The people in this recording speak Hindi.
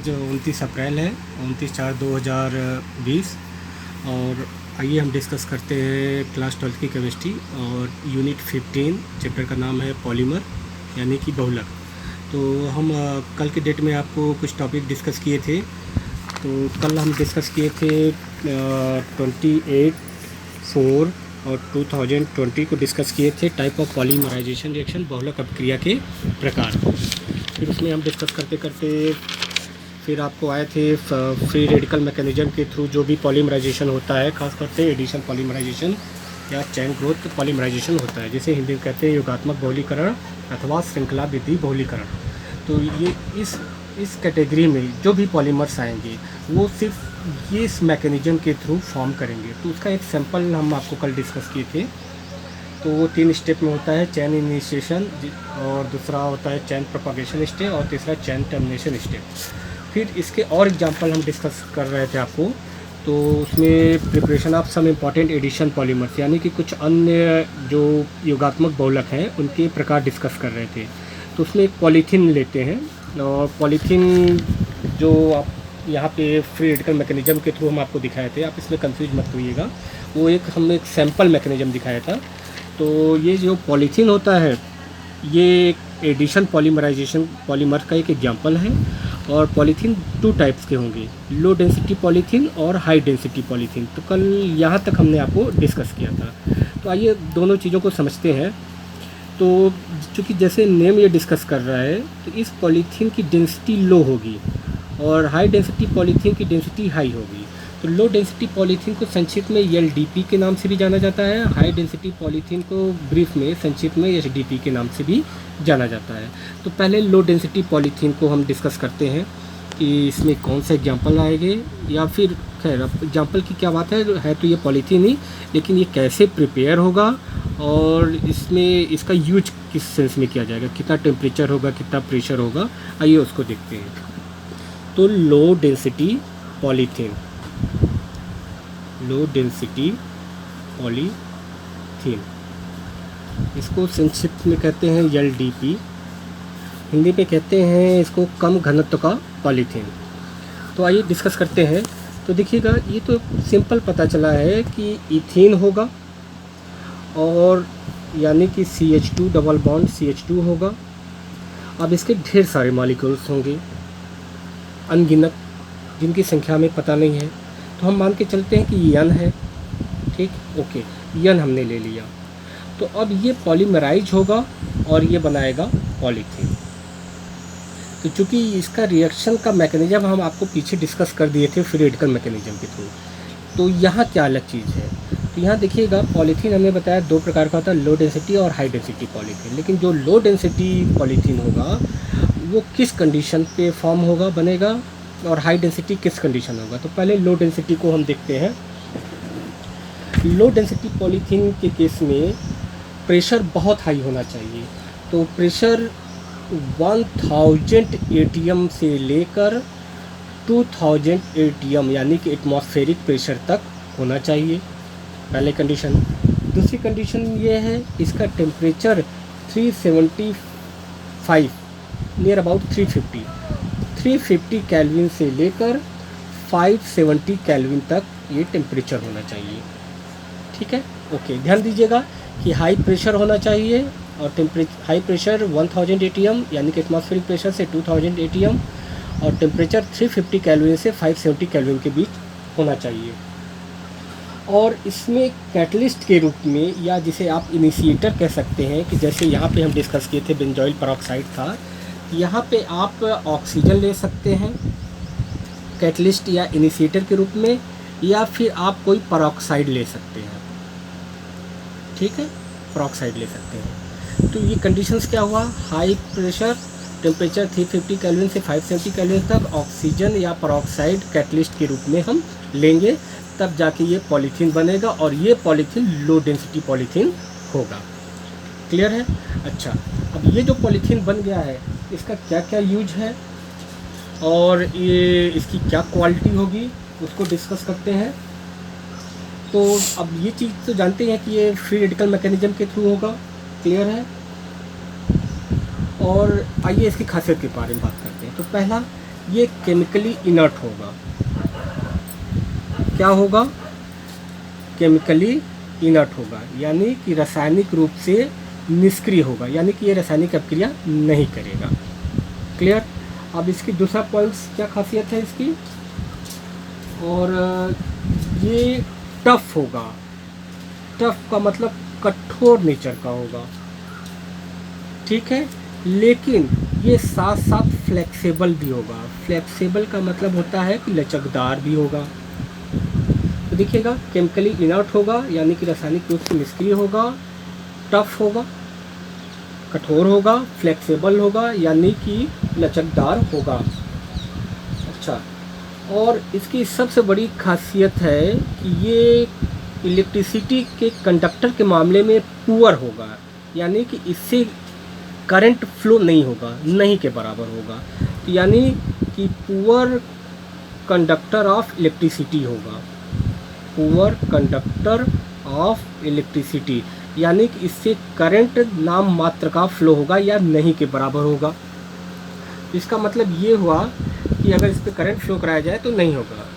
आज 29 अप्रैल है, 29/4/2020। और आइए हम डिस्कस करते हैं क्लास 12 की केमिस्ट्री और यूनिट 15। चैप्टर का नाम है पॉलीमर यानी कि बहुलक। तो हम कल के डेट में आपको कुछ टॉपिक डिस्कस किए थे। तो कल हम डिस्कस किए थे 28/4 और 2020 को डिस्कस किए थे टाइप ऑफ पॉलीमराइजेशन रिएक्शन, बहुलक अपक्रिया के प्रकार। फिर उसमें हम डिस्कस करते करते फिर आपको आए थे फ्री रेडिकल मैकेनिज्म के थ्रू जो भी पॉलीमराइजेशन होता है, खास करके एडिशन पॉलीमराइजेशन या चैन ग्रोथ पॉलीमराइजेशन होता है, जिसे हिंदी में कहते हैं योगात्मक बहुलीकरण अथवा श्रृंखला वृद्धि बहुलीकरण। तो ये इस कैटेगरी में जो भी पॉलीमर्स आएंगे वो सिर्फ ये इस मैकेनिज्म के थ्रू फॉर्म करेंगे। तो उसका एक सैंपल हम आपको कल डिस्कस किए थे। तो वो 3 स्टेप में होता है, चैन इनिशिएशन, और दूसरा होता है चैन प्रोपगेशन स्टेप, और तीसरा चैन टर्मिनेशन स्टेप। फिर इसके और एग्जांपल हम डिस्कस कर रहे थे आपको। तो उसमें preparation of some important addition polymers यानी कि कुछ अन्य जो योगात्मक बहुलक हैं उनके प्रकार डिस्कस कर रहे थे। तो उसमें एक पॉलीथीन लेते हैं, और पॉलीथीन जो आप यहाँ पे फ्री रेडिकल मैकेनिज्म के थ्रू हम आपको दिखाए थे, आप इसमें कंफ्यूज मत होइएगा, वो हमने एक सैम्पल मैकेनिज्म दिखाया था। तो ये जो पॉलीथीन होता है ये एक एडिशन पॉलीमराइजेशन पॉलीमर का एक एग्जांपल है। और पॉलीथीन 2 टाइप्स के होंगे, लो डेंसिटी पॉलीथीन और हाई डेंसिटी पॉलीथीन। तो कल यहाँ तक हमने आपको डिस्कस किया था। तो आइए दोनों चीज़ों को समझते हैं। तो चूँकि जैसे नेम ये डिस्कस कर रहा है, तो इस पॉलीथीन की डेंसिटी लो होगी और हाई डेंसिटी पॉलीथीन की डेंसिटी हाई होगी। तो लो डेंसिटी पॉलीथीन को संक्षिप्त में LDP के नाम से भी जाना जाता है, हाई डेंसिटी पॉलीथीन को ब्रीफ में संक्षिप्त में SDP के नाम से भी जाना जाता है। तो पहले लो डेंसिटी पॉलीथीन को हम डिस्कस करते हैं कि इसमें कौन सा एग्जांपल आएंगे, या फिर खैर एग्जांपल की क्या बात है तो ये पॉलीथीन ही, लेकिन ये कैसे प्रिपेयर होगा और इसमें इसका यूज किस सेंस में किया जाएगा, कितना टेम्परेचर होगा, कितना प्रेशर होगा, आइए उसको देखते हैं। तो low density polythene, low density polythene, इसको संक्षिप्त में कहते हैं LDP, हिंदी में कहते हैं इसको कम घनत्व का पॉलीथीन। तो आइए डिस्कस करते हैं। तो देखिएगा, ये तो सिंपल पता चला है कि इथीन होगा, और यानी कि CH2 डबल बॉन्ड CH2 होगा। अब इसके ढेर सारे मॉलिक्यूल्स होंगे, अनगिनत, जिनकी संख्या में पता नहीं है। तो हम मान के चलते हैं कि N है, ठीक, ओके, N हमने ले लिया। तो अब ये पॉलीमराइज होगा और ये बनाएगा पॉलीथीन। तो चूँकि इसका रिएक्शन का मैकेनिज्म हम आपको पीछे डिस्कस कर दिए थे फ्री रेडिकल मैकेनिज्म के थ्रू। तो यहाँ क्या अलग चीज़ है, तो यहाँ देखिएगा, पॉलीथीन हमने बताया 2 प्रकार का होता है, लो डेंसिटी और हाई डेंसिटी पॉलीथीन। लेकिन जो लो डेंसिटी पॉलीथीन होगा वो किस कंडीशन पे फॉर्म होगा, बनेगा, और हाई डेंसिटी किस कंडीशन होगा। तो पहले लो डेंसिटी को हम देखते हैं। लो डेंसिटी पॉलीथीन के केस में प्रेशर बहुत हाई होना चाहिए। तो प्रेशर 1000 ATM से लेकर 2000 ATM यानी कि एटमॉस्फेरिक प्रेशर तक होना चाहिए, पहले कंडीशन। दूसरी कंडीशन ये है, इसका टेम्परेचर 375 नियर अबाउट 350 केल्विन से लेकर 570 केल्विन तक ये टेम्परेचर होना चाहिए, ठीक है, ओके। ध्यान दीजिएगा कि हाई प्रेशर होना चाहिए, और हाई प्रेशर 1000 ATM यानी कि एटमॉस्फेरिक प्रेशर से 2000 ATM, और टेम्परेचर 350 केल्विन से 570 केल्विन के बीच होना चाहिए। और इसमें कैटलिस्ट के रूप में, या जिसे आप इनिशिएटर कह सकते हैं, कि जैसे यहाँ पे हम डिस्कस किए थे बेंजोइल पेरोक्साइड था, यहाँ पे आप ऑक्सीजन ले सकते हैं कैटलिस्ट या इनिशिएटर के रूप में, या फिर आप कोई पेरोक्साइड ले सकते हैं, ठीक है, पेरोक्साइड ले सकते हैं। तो ये कंडीशंस क्या हुआ, हाई प्रेशर, टेम्परेचर 350 केल्विन से 570 केल्विन तक, ऑक्सीजन या पेरोक्साइड कैटलिस्ट के रूप में हम लेंगे, तब जाके ये पॉलीथीन बनेगा, और ये पॉलीथीन लो डेंसिटी पॉलीथीन होगा। क्लियर है? अच्छा, अब ये जो पॉलीथीन बन गया है इसका क्या क्या यूज है और ये इसकी क्या क्वालिटी होगी उसको डिस्कस करते हैं। तो अब ये चीज़ तो जानते हैं कि ये फ्री रेडिकल मैकेनिज्म के थ्रू होगा, क्लियर है। और आइए इसकी खासियत के बारे में बात करते हैं। तो पहला ये केमिकली इनर्ट होगा। क्या होगा? केमिकली इनर्ट होगा, यानी कि रासायनिक रूप से निष्क्रिय होगा, यानी कि ये रासायनिक अभिक्रिया नहीं करेगा। क्लियर? अब इसकी दूसरा पॉइंट्स क्या खासियत है इसकी, और ये टफ होगा। टफ का मतलब कठोर नेचर का होगा, ठीक है, लेकिन ये साथ साथ फ्लेक्सिबल भी होगा। फ्लेक्सिबल का मतलब होता है कि लचकदार भी होगा। तो देखिएगा, केमिकली इनर्ट होगा यानी कि रासायनिक रूप से निष्क्रिय होगा, टफ होगा, कठोर होगा, फ्लेक्सिबल होगा यानी कि लचकदार होगा। अच्छा, और इसकी सबसे बड़ी खासियत है कि ये इलेक्ट्रिसिटी के कंडक्टर के मामले में पुअर होगा, यानी कि इससे करंट फ्लो नहीं होगा, नहीं के बराबर होगा। तो यानी कि पुअर कंडक्टर ऑफ इलेक्ट्रिसिटी होगा, पुअर कंडक्टर ऑफ इलेक्ट्रिसिटी, यानी कि इससे करंट नाम मात्र का फ्लो होगा या नहीं के बराबर होगा। इसका मतलब ये हुआ कि अगर इस पर करंट फ्लो कराया जाए तो नहीं होगा।